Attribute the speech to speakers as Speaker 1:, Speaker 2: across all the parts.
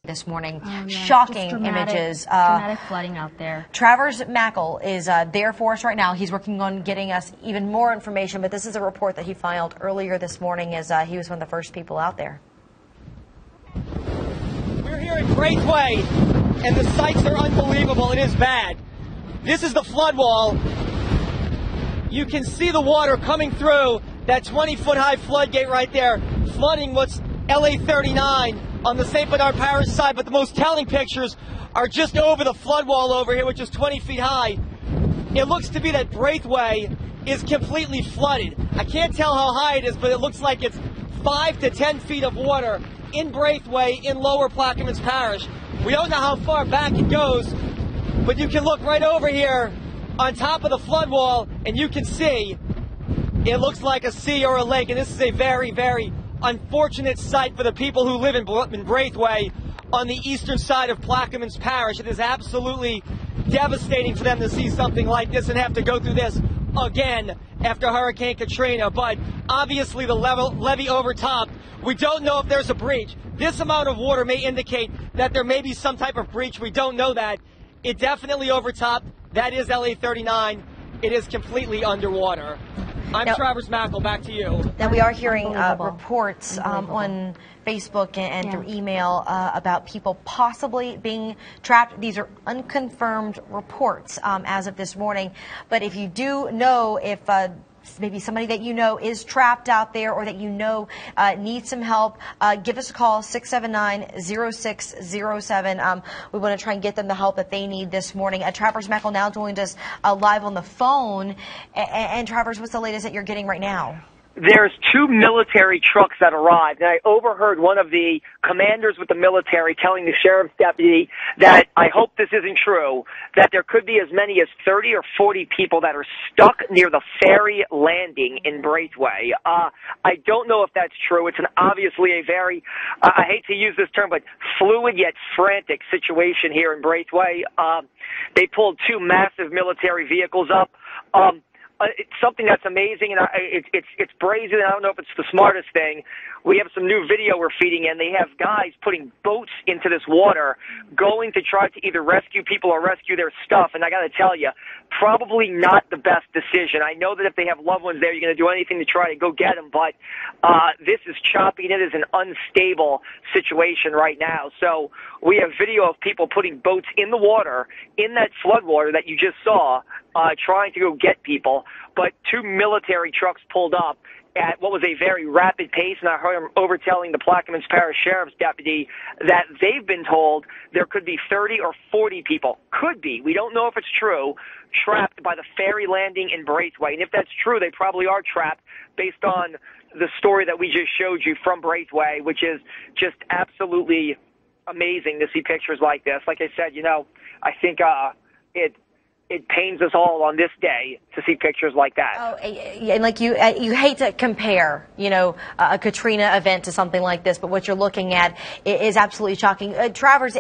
Speaker 1: This morning.
Speaker 2: Oh, yeah.
Speaker 1: Shocking
Speaker 2: dramatic,
Speaker 1: images.
Speaker 2: Dramatic flooding out there.
Speaker 1: Travers Mackel is there for us right now. He's working on getting us even more information, but this is a report that he filed earlier this morning as he was one of the first people out there.
Speaker 3: We're here at Braithway, and the sights are unbelievable. It is bad. This is the flood wall. You can see the water coming through that 20-foot-high floodgate right there, flooding what's LA 39 on the St. Bernard Parish side, but the most telling pictures are just over the flood wall over here, which is 20 feet high. It looks to be that Braithway is completely flooded. I can't tell how high it is, but it looks like it's 5 to 10 feet of water in Braithway in lower Plaquemines Parish. We don't know how far back it goes, but you can look right over here on top of the flood wall, and you can see it looks like a sea or a lake, and this is a very, very unfortunate sight for the people who live in Braithway on the eastern side of Plaquemines Parish. It is absolutely devastating for them to see something like this and have to go through this again after Hurricane Katrina. But obviously the levee overtopped. We don't know if there's a breach. This amount of water may indicate that there may be some type of breach. We don't know that. It definitely overtopped. That is LA 39. It is completely underwater. I'm Travers Mackel. Back to you.
Speaker 1: Now, we are hearing reports on Facebook and through email about people possibly being trapped. These are unconfirmed reports as of this morning. But if you do know if maybe somebody that you know is trapped out there or that you know needs some help, give us a call, 679-0607. We want to try and get them the help that they need this morning. Travers Mackel now joined us live on the phone. And Travers, what's the latest that you're getting right now?
Speaker 4: There's 2 military trucks that arrived, and I overheard one of the commanders with the military telling the sheriff's deputy that, I hope this isn't true, that there could be as many as 30 or 40 people that are stuck near the ferry landing in Braithway. I don't know if that's true. It's obviously a very, I hate to use this term, but fluid yet frantic situation here in Braithway. They pulled 2 massive military vehicles up. It's something that's amazing, and it's brazen. I don't know if it's the smartest thing. We have some new video we're feeding in. They have guys putting boats into this water, going to try to either rescue people or rescue their stuff. And I got to tell you, probably not the best decision. I know that if they have loved ones there, you're going to do anything to try to go get them. But this is choppy, and it is an unstable situation right now. So we have video of people putting boats in the water, in that flood water that you just saw, trying to go get people. But 2 military trucks pulled up at what was a very rapid pace, and I heard him overtelling the Plaquemines Parish Sheriff's deputy that they've been told there could be 30 or 40 people, could be, we don't know if it's true, trapped by the ferry landing in Braithway. And if that's true, they probably are trapped based on the story that we just showed you from Braithway, which is just absolutely amazing to see pictures like this. Like I said, you know, I think it pains us all on this day to see pictures like that.
Speaker 1: Oh, and like you hate to compare, you know, a Katrina event to something like this, but what you're looking at is absolutely shocking. Travers,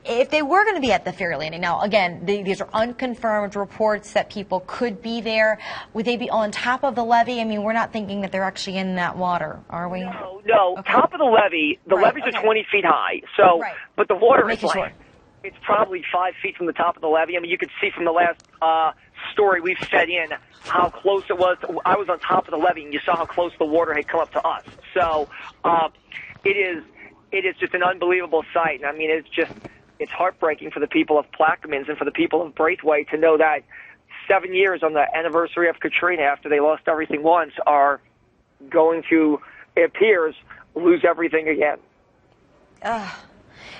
Speaker 1: if they were going to be at the ferry landing, now again, these are unconfirmed reports that people could be there. Would they be on top of the levee? I mean, we're not thinking that they're actually in that water, are we?
Speaker 4: No. Okay. Top of the levee. The levees are 20 feet high. So, but the water is like, it's probably 5 feet from the top of the levee. I mean, you could see from the last story we fed in how close it was. I was on top of the levee, and you saw how close the water had come up to us. So it is just an unbelievable sight. And I mean, it's heartbreaking for the people of Plaquemines and for the people of Braithway to know that 7 years on the anniversary of Katrina, after they lost everything once, are going to, it appears, lose everything again.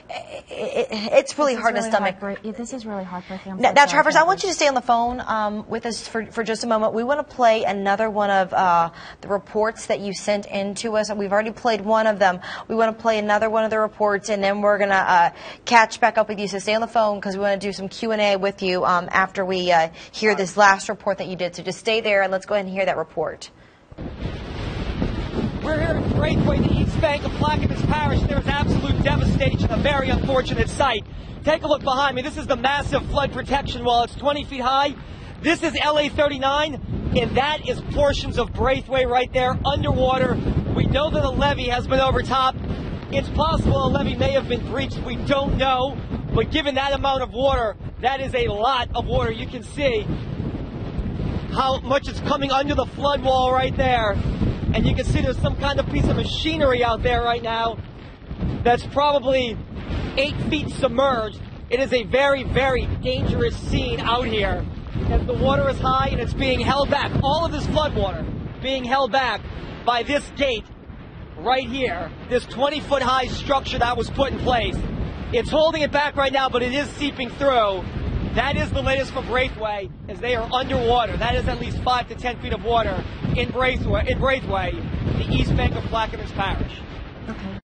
Speaker 1: It's really hard to stomach.
Speaker 2: This is really heartbreaking.
Speaker 1: Now, Travers, I want you to stay on the phone with us for just a moment. We want to play another one of the reports that you sent in to us. We've already played one of them. We want to play another one of the reports, and then we're going to catch back up with you. So stay on the phone because we want to do some Q&A with you after we hear this last report that you did. So just stay there, and let's go ahead and hear that report.
Speaker 3: We're here at Braithway, the east bank of Plaquemines Parish. There's absolute devastation, a very unfortunate sight. Take a look behind me. This is the massive flood protection wall. It's 20 feet high. This is LA 39, and that is portions of Braithway right there underwater. We know that the levee has been overtopped. It's possible a levee may have been breached. We don't know. But given that amount of water, that is a lot of water. You can see how much is coming under the flood wall right there. And you can see there's some kind of piece of machinery out there right now that's probably 8 feet submerged. It is a very, very dangerous scene out here as the water is high and it's being held back. All of this flood water being held back by this gate right here, this 20-foot high structure that was put in place. It's holding it back right now, but it is seeping through. That is the latest for Braithwaite, as they are underwater. That is at least 5 to 10 feet of water in Braithwaite, the east bank of Plaquemines Parish.
Speaker 2: Okay.